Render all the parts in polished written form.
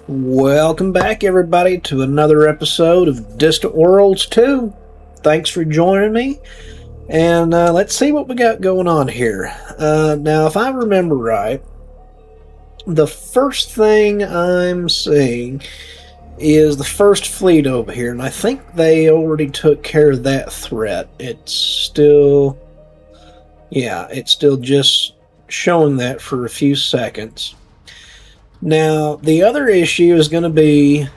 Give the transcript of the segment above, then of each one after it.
Welcome back, everybody, to another episode of Distant Worlds 2. Thanks for joining me, and let's see what we got going on here. Now, if I remember right, the first thing I'm seeing is the first fleet over here, and I think they already took care of that threat. It's still just showing that for a few seconds. Now, the other issue is going to be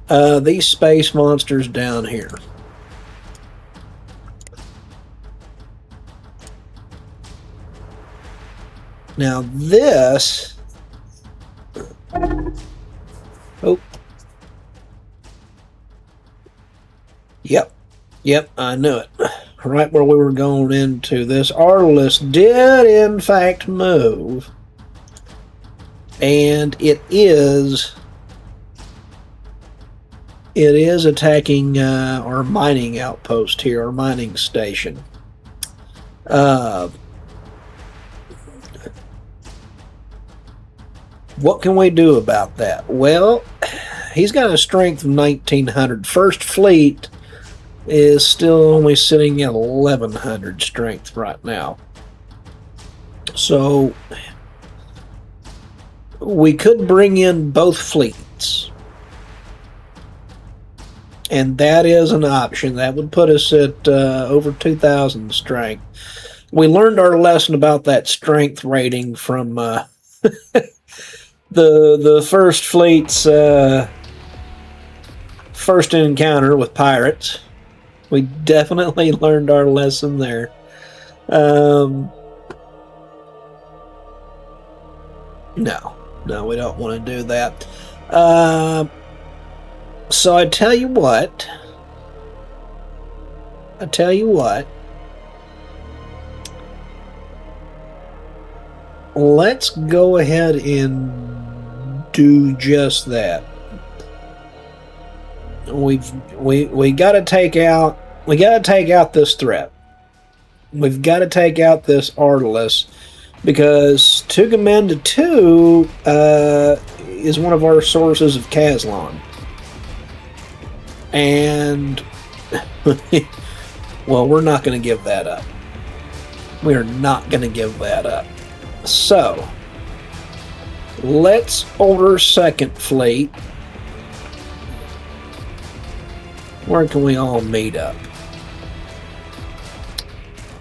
these space monsters down here. Now, this... Oh. Yep, I knew it. Right where we were going into this, Arliss did, in fact, move. And it is attacking our mining outpost here, our mining station. What can we do about that? Well, he's got a strength of 1900. First Fleet is still only sitting at 1100 strength right now. So we could bring in both fleets, and that is an option. That would put us at over 2,000 strength. We learned our lesson about that strength rating from the First Fleet's first encounter with pirates. We definitely learned our lesson there. No, we don't want to do that. So I tell you what. Let's go ahead and do just that. We got to take out this threat. We've got to take out this Arliss, because Tugamanda 2 is one of our sources of Kazlon. And, well, we're not going to give that up. We are not going to give that up. So, let's order Second Fleet. Where can we all meet up?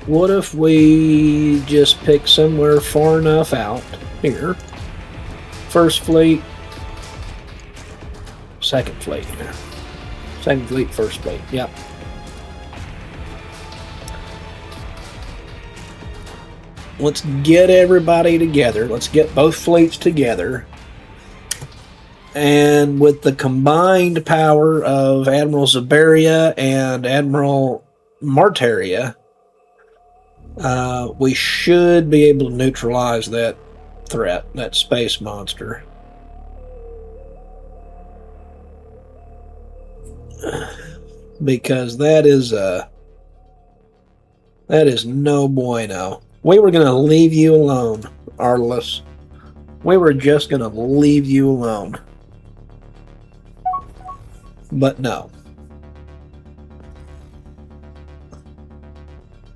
What if we just pick somewhere far enough out here? First Fleet, Second Fleet. Second Fleet, First Fleet. Yep. Let's get everybody together. Let's get both fleets together. And with the combined power of Admiral Zabaria and Admiral Martaria, we should be able to neutralize that threat, that space monster. Because that is no bueno. We were going to leave you alone, Arliss. We were just going to leave you alone. But no.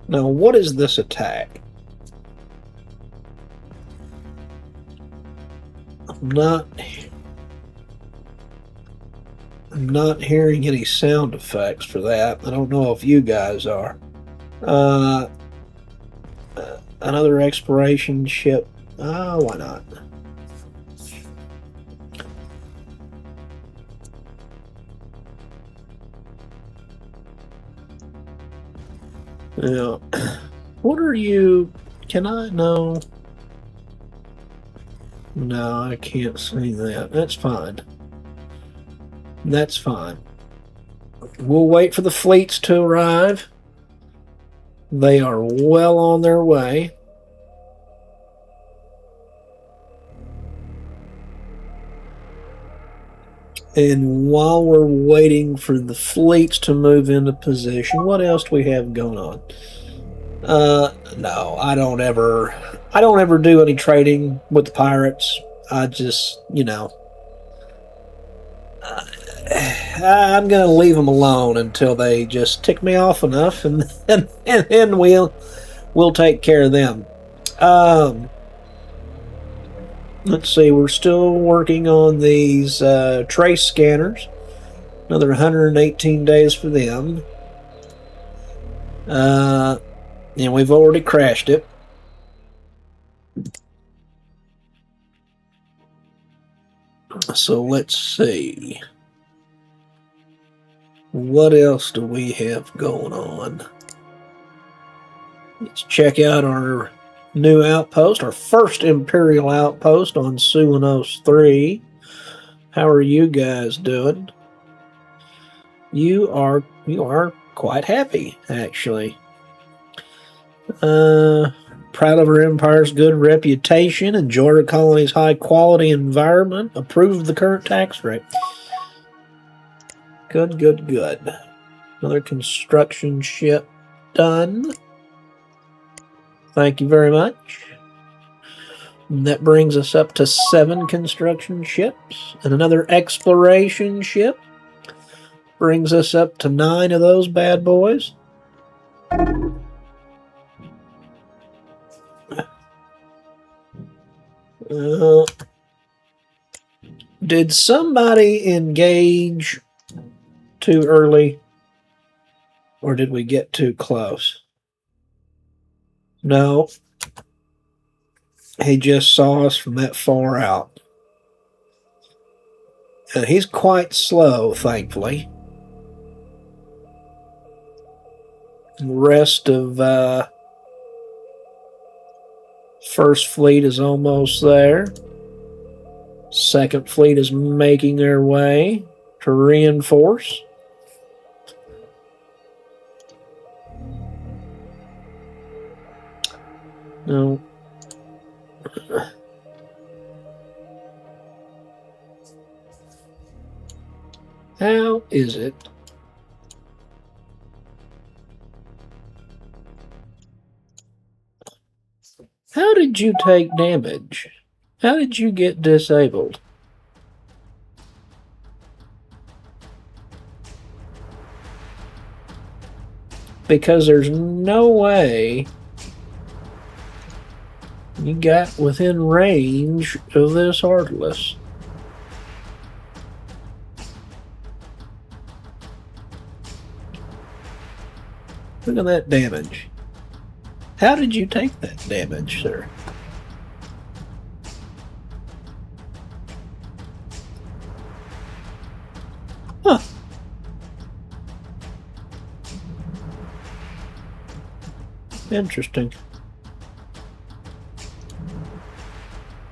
Now, what is this attack? I'm not hearing any sound effects for that. I don't know if you guys are. Another exploration ship. Why not? Now, what are you? Can I know? No, I can't see that. That's fine. That's fine. We'll wait for the fleets to arrive. They are well on their way. And while we're waiting for the fleets to move into position, what else do we have going on? No, I don't ever do any trading with the pirates. I just, I'm going to leave them alone until they just tick me off enough, and then we'll take care of them. Let's see, we're still working on these trace scanners. Another 118 days for them. And we've already crashed it. So let's see. What else do we have going on? Let's check out our new outpost, our first imperial outpost on Suanos 3. How are you guys doing? You are quite happy, actually. Proud of our empire's good reputation, enjoy our colony's high quality environment, approve of the current tax rate. Good, good, good. Another construction ship done. Thank you very much. And that brings us up to 7 construction ships, and another exploration ship brings us up to 9 of those bad boys. Did somebody engage too early, or did we get too close? No. He just saw us from that far out. And he's quite slow, thankfully. The rest of First Fleet is almost there. Second Fleet is making their way to reinforce. No. How is it? How did you take damage? How did you get disabled? Because there's no way you got within range of this Heartless. Look at that damage. How did you take that damage, sir? Huh. Interesting.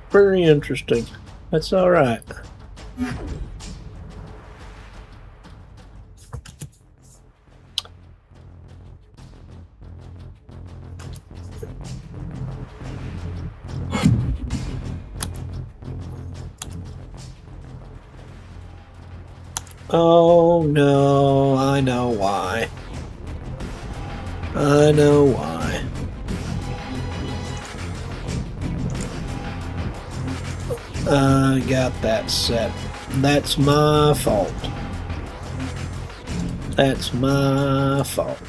Very interesting. That's all right. Oh no, I know why. I know why. I got that set. That's my fault. That's my fault.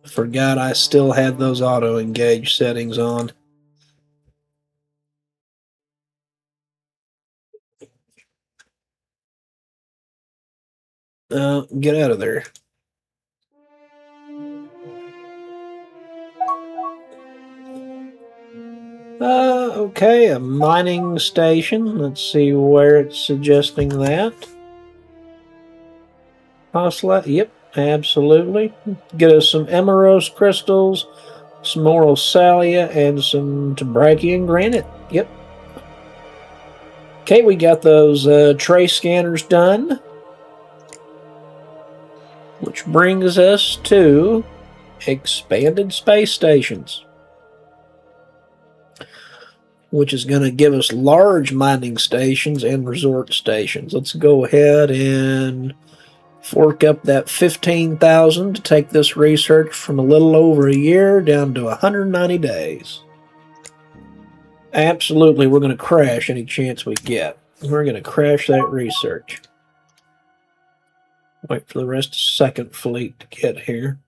Forgot I still had those auto-engage settings on. Get out of there. Okay, a mining station. Let's see where it's suggesting that. Osla, yep, absolutely. Get us some Emeros crystals, some Orosalia, and some Tabrachian granite. Yep. Okay, we got those trace scanners done. Which brings us to expanded space stations, which is going to give us large mining stations and resort stations. Let's go ahead and Fork up that 15,000 to take this research from a little over a year down to 190 days. Absolutely, we're going to crash any chance we get. We're going to crash that research. Wait for the rest of the second fleet to get here.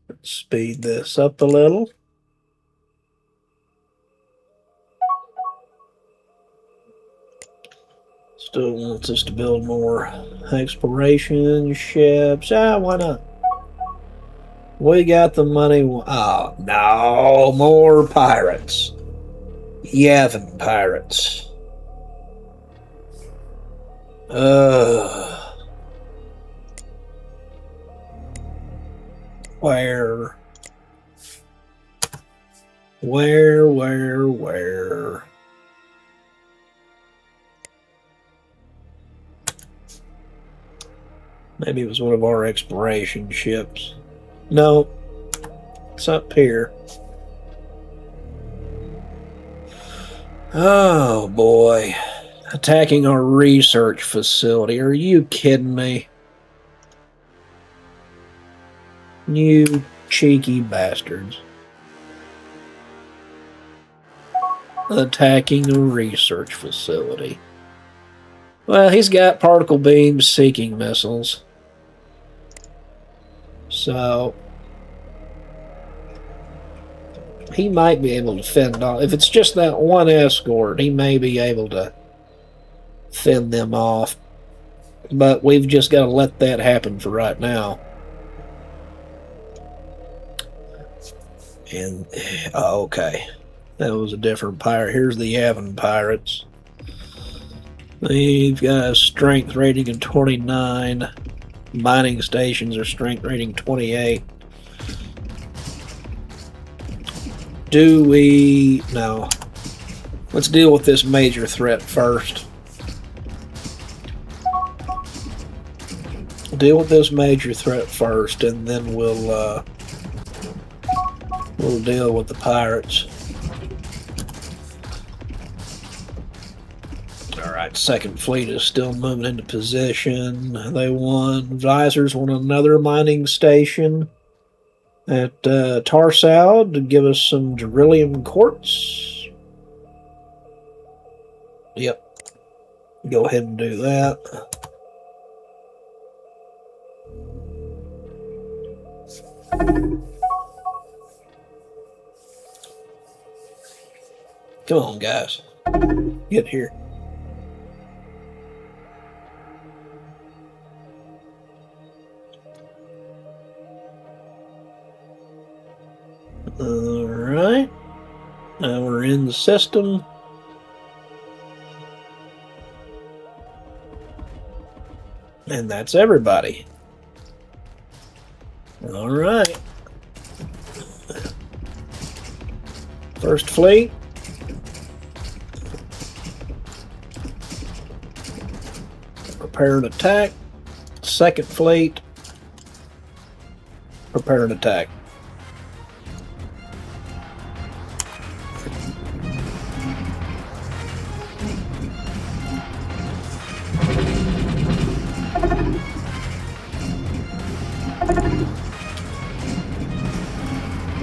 Let's speed this up a little. Still wants us to build more exploration ships. Why not? We got the money. Oh, no. More pirates. Yavin pirates. Where? Maybe it was one of our exploration ships. No, it's up here. Oh boy. Attacking our research facility. Are you kidding me? You cheeky bastards. Attacking a research facility. Well, he's got particle beam seeking missiles. So he might be able to fend off. If it's just that one escort, he may be able to fend them off. But we've just got to let that happen for right now. And, oh, okay. That was a different pirate. Here's the Yavin pirates. They've got a strength rating of 29. Mining stations are strength rating 28. Do we... No. Let's deal with this major threat first. Deal with this major threat first, and then we'll deal with the pirates. Alright, second fleet is still moving into position. They won. Visors won another mining station at Tarsal to give us some beryllium quartz. Yep. Go ahead and do that. Come on, guys. Get here. Alright. Now we're in the system. And that's everybody. Alright. First fleet. Prepare an attack. Second fleet. Prepare an attack.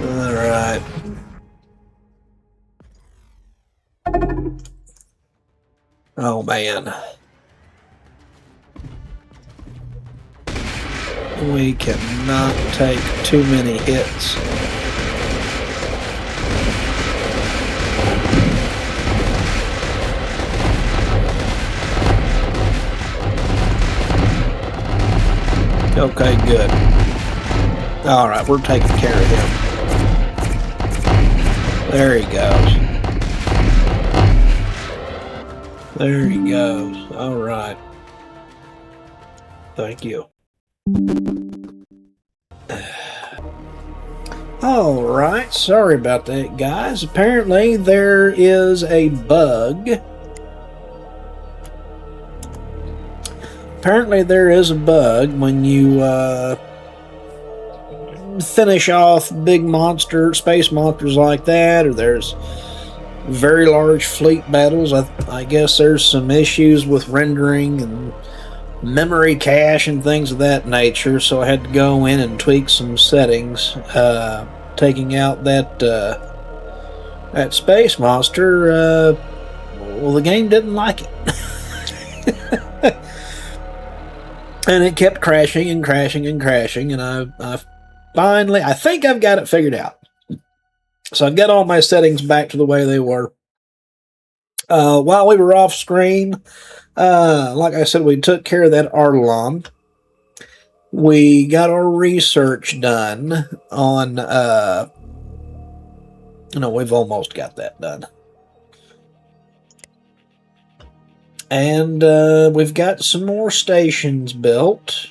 Alright. Oh man. We cannot take too many hits. Okay, good. Alright, we're taking care of him. There he goes. There he goes. Alright. Thank you. Alright, sorry about that, guys. Apparently there is a bug. Apparently there is a bug when you finish off big space monsters like that, or there's very large fleet battles. I guess there's some issues with rendering and memory cache and things of that nature, so I had to go in and tweak some settings, taking out that space monster. Well, the game didn't like it. And it kept crashing and crashing and crashing, and I finally, I think I've got it figured out. So I've got all my settings back to the way they were. While we were off screen, like I said, we took care of that Artelon. We got our research done on, no, we've almost got that done. And we've got some more stations built.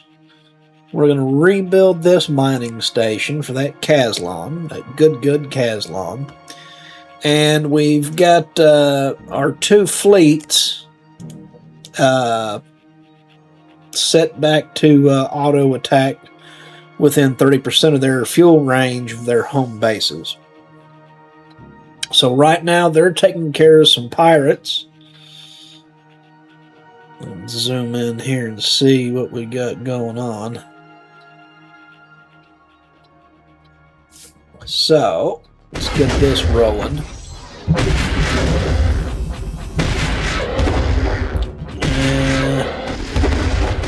We're going to rebuild this mining station for that Caslon, that good Caslon. And we've got our 2 fleets set back to auto attack within 30% of their fuel range of their home bases. So right now they're taking care of some pirates. Let's zoom in here and see what we got going on. So let's get this rolling.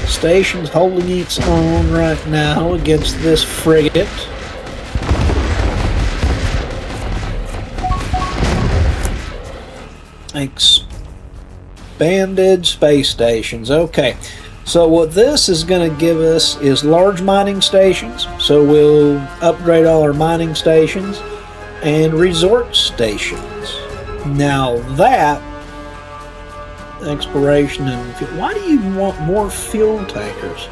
Station's holding its own right now against this frigate. Expanded space stations. Okay, so what this is going to give us is large mining stations. So we'll upgrade all our mining stations and resort stations. Now that exploration and fuel. Why do you want more fuel tankers?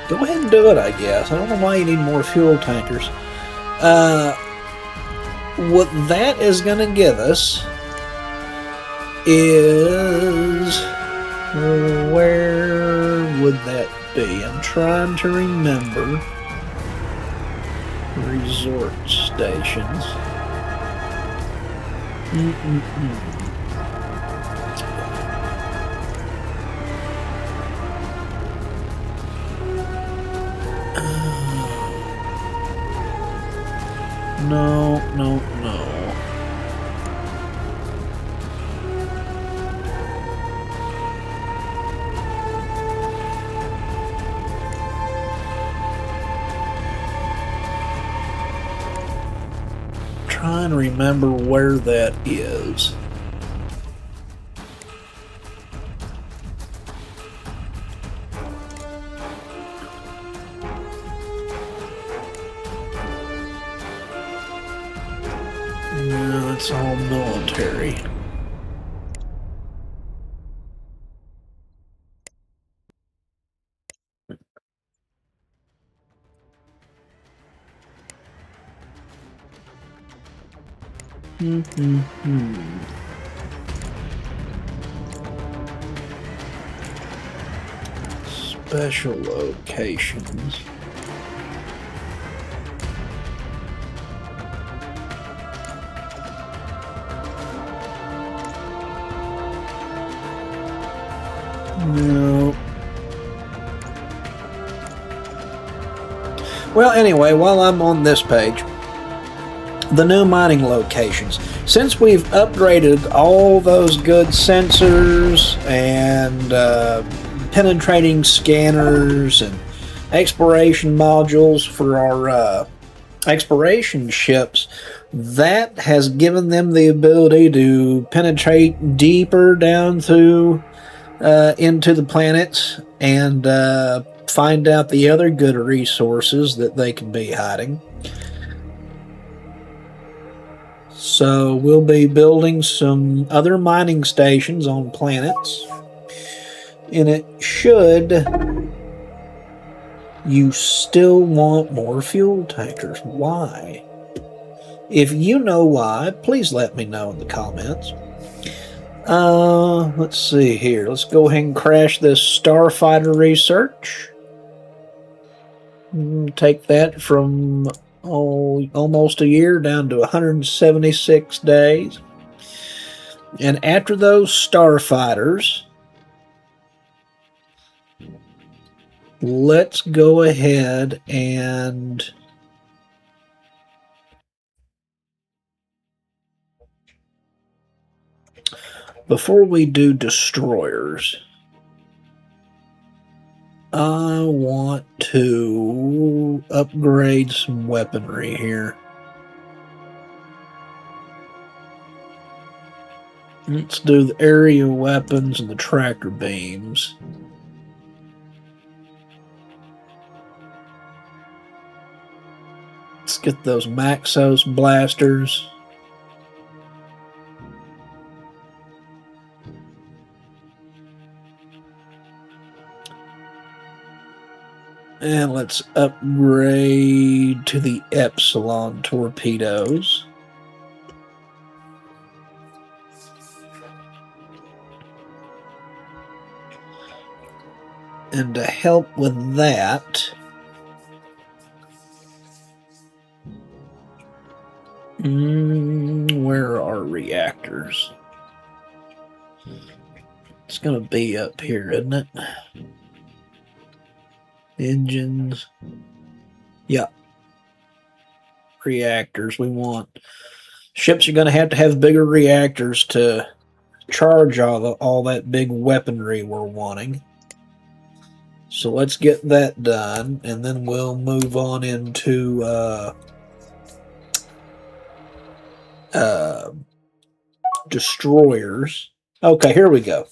Go ahead and do it, I guess. I don't know why you need more fuel tankers. What that is going to give us is, where would that be? I'm trying to remember. Resort stations. No. Trying to remember where that is. No, it's all military. Special locations. No. Well, anyway, while I'm on this page, the new mining locations. Since we've upgraded all those good sensors and penetrating scanners and exploration modules for our exploration ships, that has given them the ability to penetrate deeper down through into the planets and find out the other good resources that they could be hiding. So we'll be building some other mining stations on planets. And it should... You still want more fuel tankers. Why? If you know why, please let me know in the comments. Let's see here. Let's go ahead and crash this starfighter research. Take that from almost a year, down to 176 days. And after those starfighters, let's go ahead and before we do destroyers, I want to upgrade some weaponry here. Let's do the area weapons and the tractor beams. Let's get those Maxos blasters. And let's upgrade to the Epsilon torpedoes. And to help with that, where are our reactors? It's going to be up here, isn't it? Engines. Yeah. Reactors. We want... Ships are going to have bigger reactors to charge all that big weaponry we're wanting. So let's get that done, and then we'll move on into destroyers. Okay, here we go.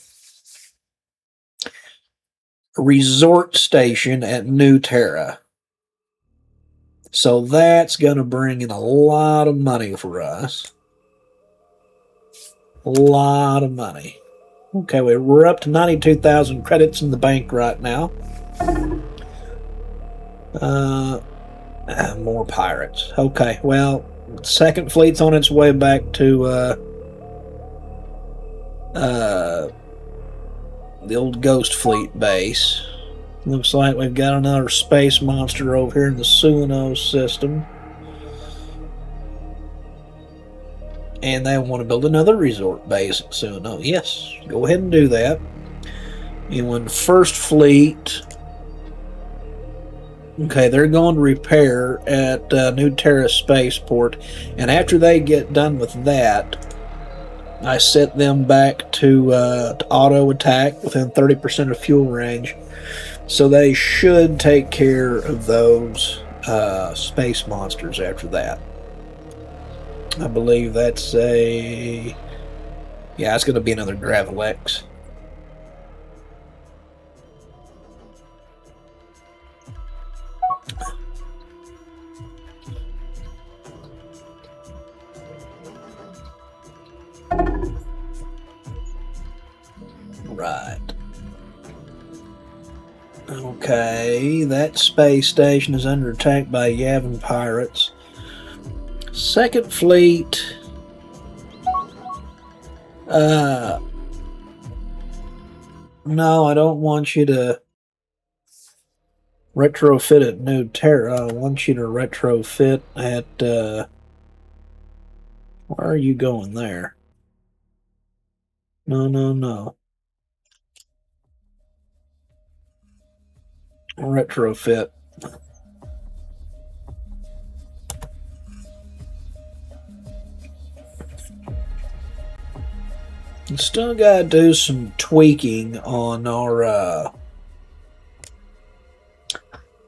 Resort station at New Terra. So that's going to bring in a lot of money for us. A lot of money. Okay, we're up to 92,000 credits in the bank right now. More pirates. Okay, well, second fleet's on its way back to the old Ghost Fleet base. Looks like we've got another space monster over here in the Suino system. And they want to build another resort base at Suino. Yes, go ahead and do that. And when First Fleet... Okay, they're going to repair at New Terra Spaceport. And after they get done with that, I set them back to auto attack within 30% of fuel range. So they should take care of those space monsters after that. I believe that's a... Yeah, it's going to be another Gravilex. Right. Okay, that space station is under attack by Yavin pirates. Second Fleet. No, I don't want you to retrofit at New Terra. I want you to retrofit at... where are you going there? No. Retrofit. Still got to do some tweaking on our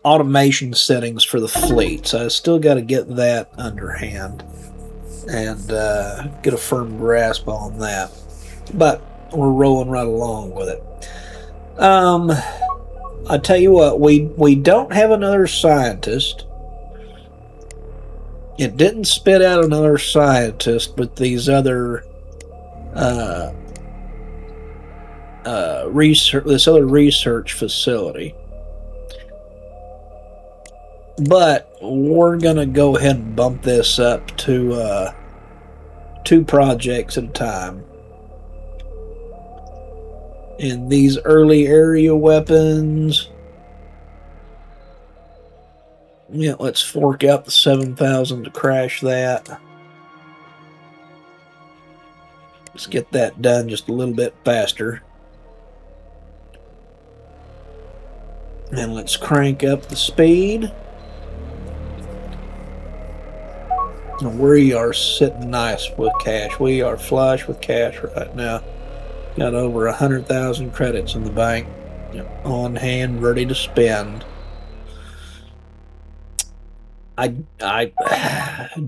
automation settings for the fleet. So I still got to get that underhand and get a firm grasp on that. But we're rolling right along with it. I tell you what, we don't have another scientist. It didn't spit out another scientist with these other this other research facility. But we're gonna go ahead and bump this up to 2 projects at a time. And these early area weapons, Yeah, let's fork out the 7,000 to crash that. Let's get that done just a little bit faster. And let's crank up the speed. We are sitting nice with cash. We are flush with cash right now. Got over 100,000 credits in the bank. On hand, ready to spend.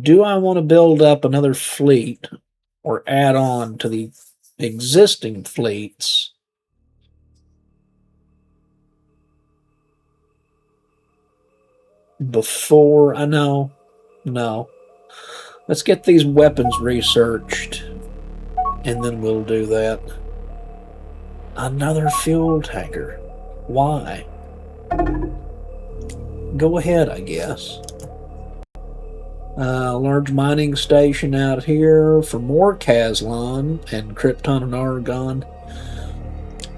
Do I want to build up another fleet or add on to the existing fleets? Before I know, no. Let's get these weapons researched, and then we'll do that. Another fuel tanker. Why? Go ahead, I guess. Large mining station out here for more Caslon and Krypton and Argon.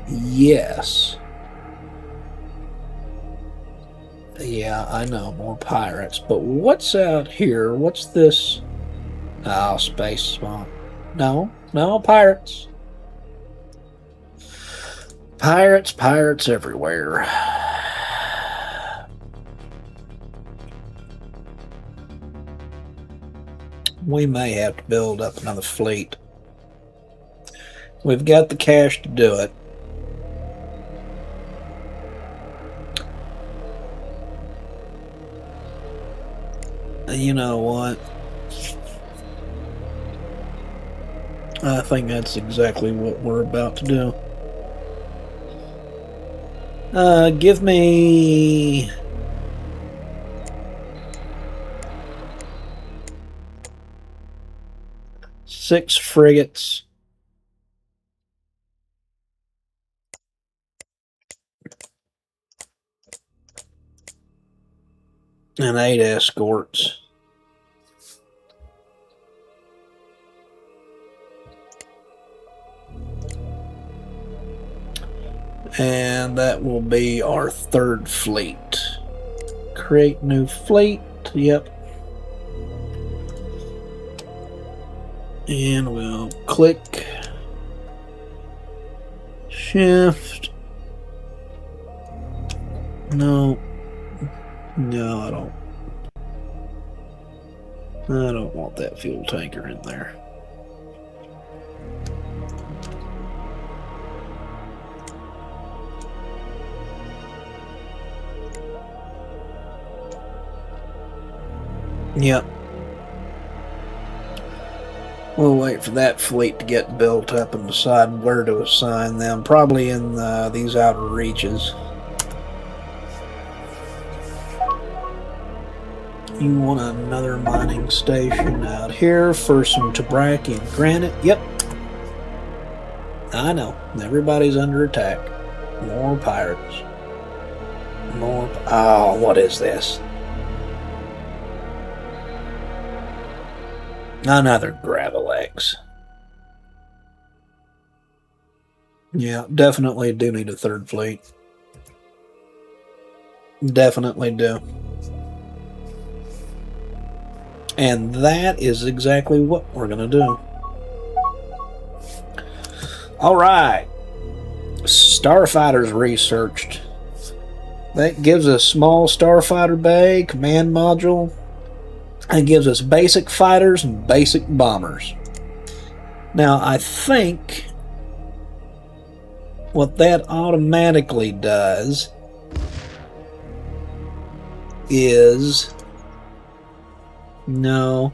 Yes. Yeah, I know, more pirates. But what's out here? What's this? Oh, space swamp. No, pirates. Pirates everywhere. We may have to build up another fleet. We've got the cash to do it. You know what? I think that's exactly what we're about to do. Give me... six frigates. And 8 escorts. And that will be our third fleet. Create new fleet. Yep. And we'll click shift. No, I don't want that fuel tanker in there. Yep. We'll wait for that fleet to get built up and decide where to assign them. Probably in these outer reaches. You want another mining station out here for some Tabraki and granite? Yep. I know. Everybody's under attack. More pirates. More... Oh, what is this? Another gravel eggs. Yeah, definitely do need a third fleet. Definitely do. And that is exactly what we're going to do. All right. Starfighters researched. That gives us small starfighter bay, command module. It gives us basic fighters and basic bombers. Now, I think what that automatically does is... No.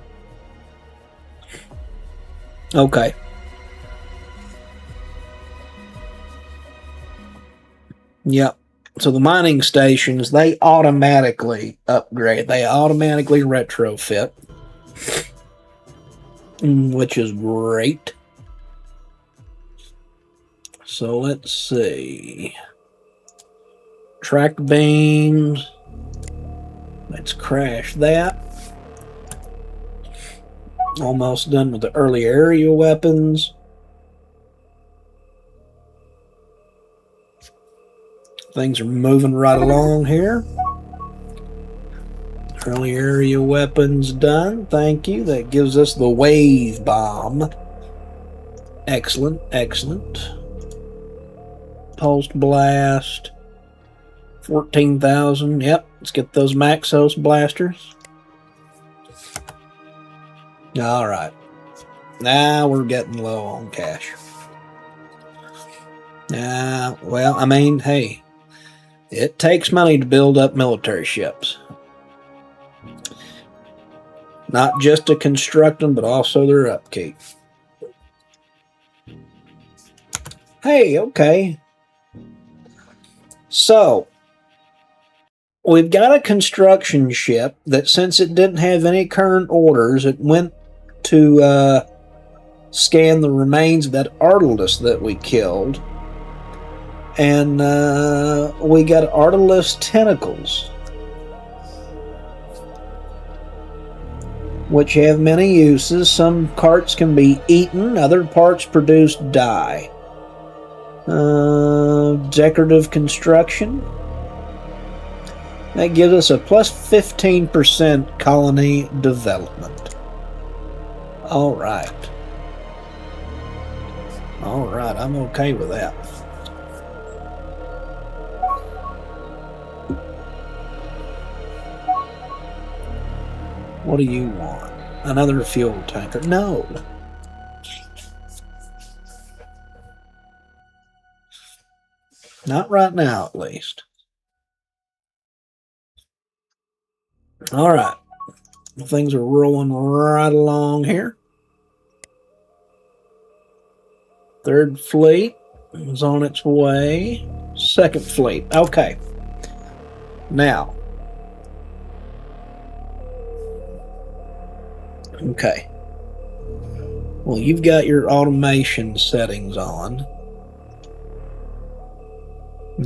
Okay. Yep. So the mining stations, they automatically upgrade. They automatically retrofit. Which is great. So let's see. Track beams. Let's crash that. Almost done with the early area weapons. Things are moving right along here. Friendly area weapons done. Thank you. That gives us the wave bomb. Excellent, excellent. Pulsed blast. 14,000. Yep, let's get those Maxos blasters. All right. Now we're getting low on cash. Well, I mean, hey, it takes money to build up military ships. Not just to construct them, but also their upkeep. Hey, okay. So, we've got a construction ship that, since it didn't have any current orders, it went to scan the remains of that Artilus that we killed. And we got Artilus tentacles, which have many uses. Some parts can be eaten, other parts produce dye. Decorative construction. That gives us a plus 15% colony development. All right. All right, I'm okay with that. What do you want? Another fuel tanker? No. Not right now, at least. All right. Things are rolling right along here. Third fleet is on its way. Second fleet. Okay. Now. Okay. Well, you've got your automation settings on.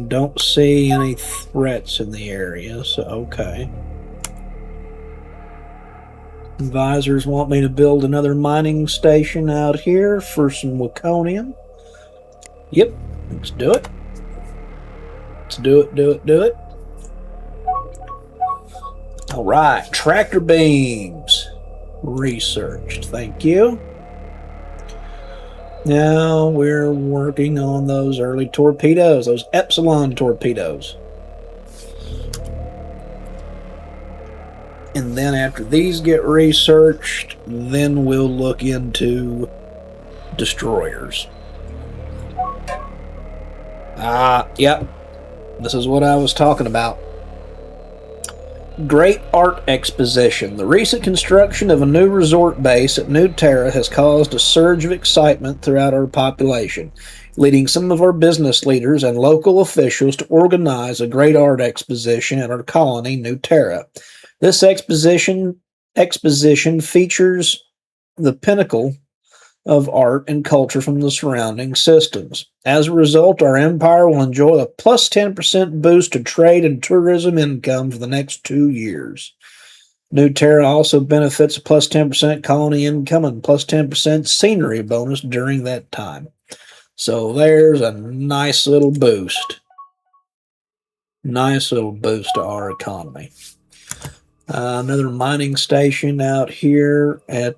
Don't see any threats in the area, so okay. Advisors want me to build another mining station out here for some Waconium. Yep, let's do it. Let's do it, do it, do it. All right, tractor beams. Researched, thank you. Now we're working on those early torpedoes, those Epsilon torpedoes. And then after these get researched, then we'll look into destroyers. Yep. This is what I was talking about. Great Art Exposition. The recent construction of a new resort base at New Terra has caused a surge of excitement throughout our population, leading some of our business leaders and local officials to organize a great art exposition at our colony, New Terra. This exposition features the pinnacle of art and culture from the surrounding systems. As a result, our empire will enjoy a plus 10% boost to trade and tourism income for the next 2 years. New Terra also benefits a plus 10% colony income and plus 10% scenery bonus during that time. So there's a nice little boost. Nice little boost to our economy. Another mining station out here at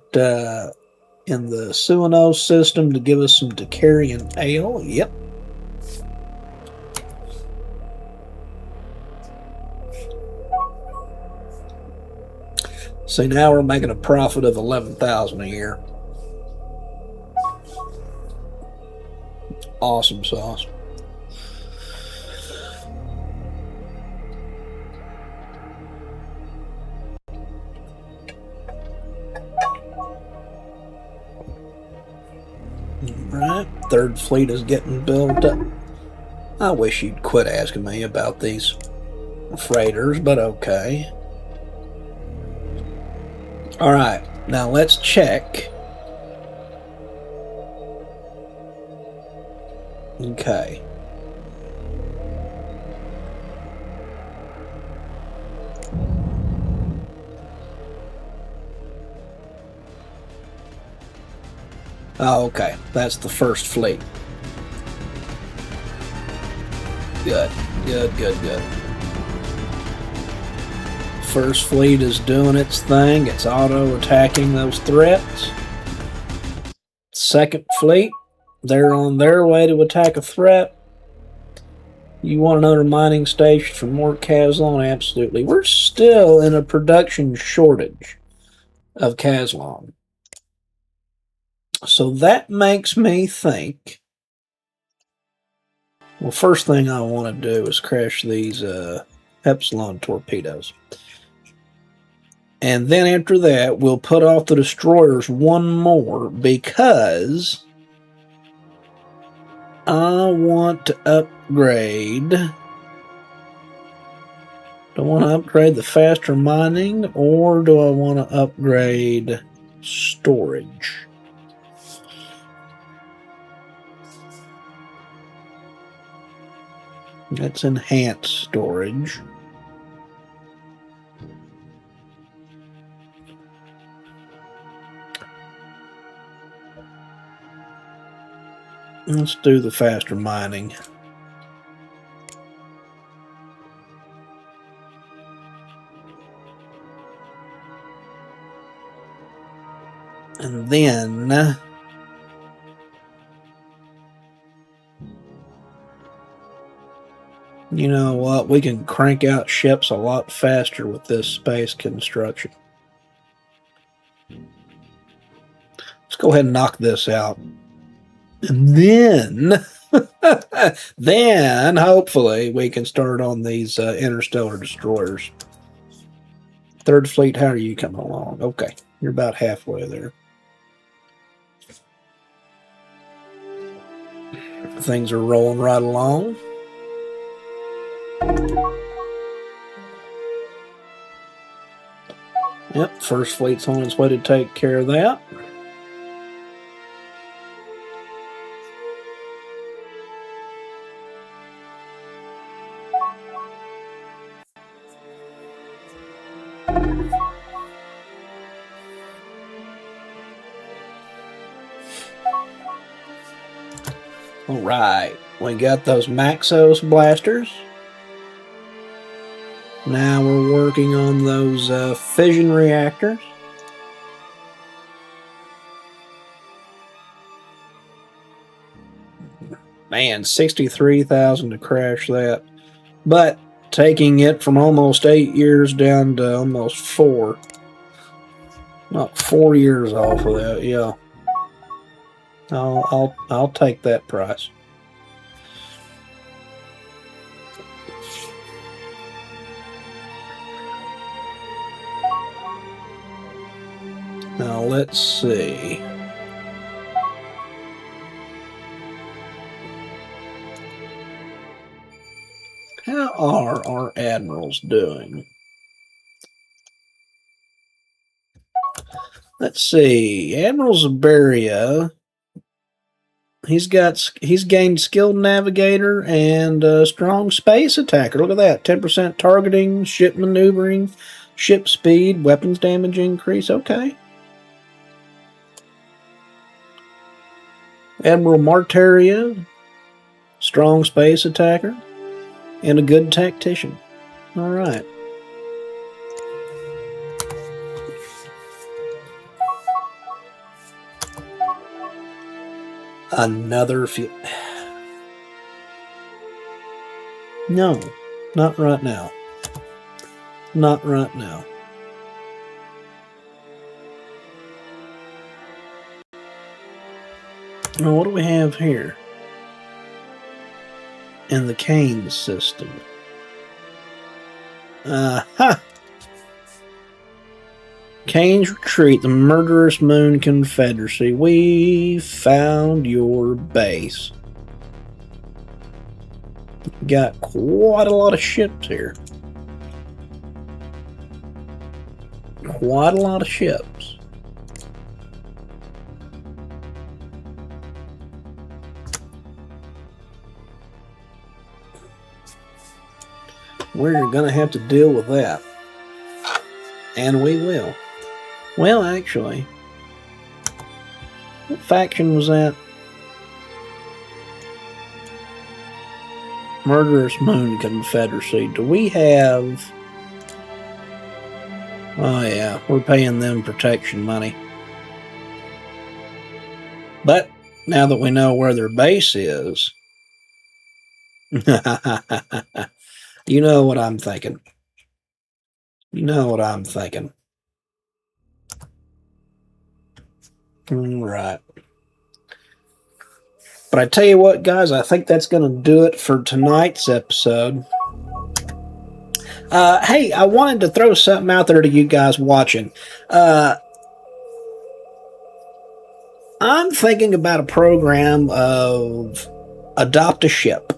in the Suano system to give us some Decarian ale. Yep. See, now we're making a profit of 11,000 a year. Awesome sauce. Right, third fleet is getting built up. I wish you'd quit asking me about these freighters, but okay. All right, now let's check. Okay. Oh, okay. That's the first fleet. Good. First fleet is doing its thing. It's auto-attacking those threats. Second fleet, they're on their way to attack a threat. You want another mining station for more Caslon? Absolutely. We're still in a production shortage of Caslon. So that makes me think, well, first thing I want to do is crash these Epsilon torpedoes. And then after that, we'll put off the destroyers one more because I want to upgrade. Do I want to upgrade the faster mining, or do I want to upgrade storage? Let's enhance storage. Let's do the faster mining. And then you know what? We can crank out ships a lot faster with this space construction. Let's go ahead and knock this out. And then, then hopefully we can start on these interstellar destroyers. Third Fleet, how are you coming along? Okay, you're about halfway there. Things are rolling right along. Yep, First Fleet's on its way to take care of that. All right, we got those Maxos blasters. Now we're working on those fission reactors. Man, 63,000 to crash that. But taking it from almost 8 years down to almost 4. Not 4 years off of that, yeah. I'll take that price. Now let's see. How are our admirals doing? Let's see. Admiral Zabaria. He's gained skilled navigator and strong space attacker. Look at that. 10% targeting, ship maneuvering, ship speed, weapons damage increase. Okay. Admiral Martaria, strong space attacker, and a good tactician. All right. Another few. No, not right now. Not right now. Now, what do we have here? In the Kane system. Aha! Kane's Retreat, the Murderous Moon Confederacy. We found your base. Got quite a lot of ships here. Quite a lot of ships. We're going to have to deal with that. And we will. Well, actually, what faction was that? Murderous Moon Confederacy. Do we have Oh yeah, we're paying them protection money. But now that we know where their base is, you know what I'm thinking. You know what I'm thinking. Right. But I tell you what, guys, I think that's going to do it for tonight's episode. Hey, I wanted to throw something out there to you guys watching. I'm thinking about a program of adopt a ship.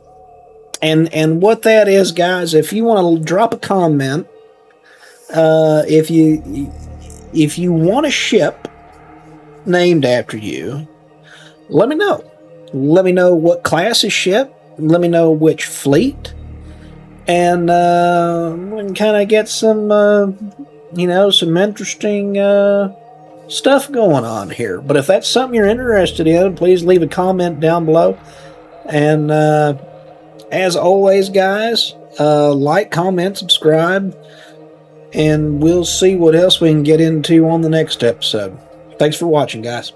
And what that is, guys, if you want to drop a comment, if you want a ship named after you, let me know. Let me know what class of ship. Let me know which fleet. And we can kind of get some, some interesting stuff going on here. But if that's something you're interested in, please leave a comment down below. And as always, guys, like, comment, subscribe, and we'll see what else we can get into on the next episode. Thanks for watching, guys.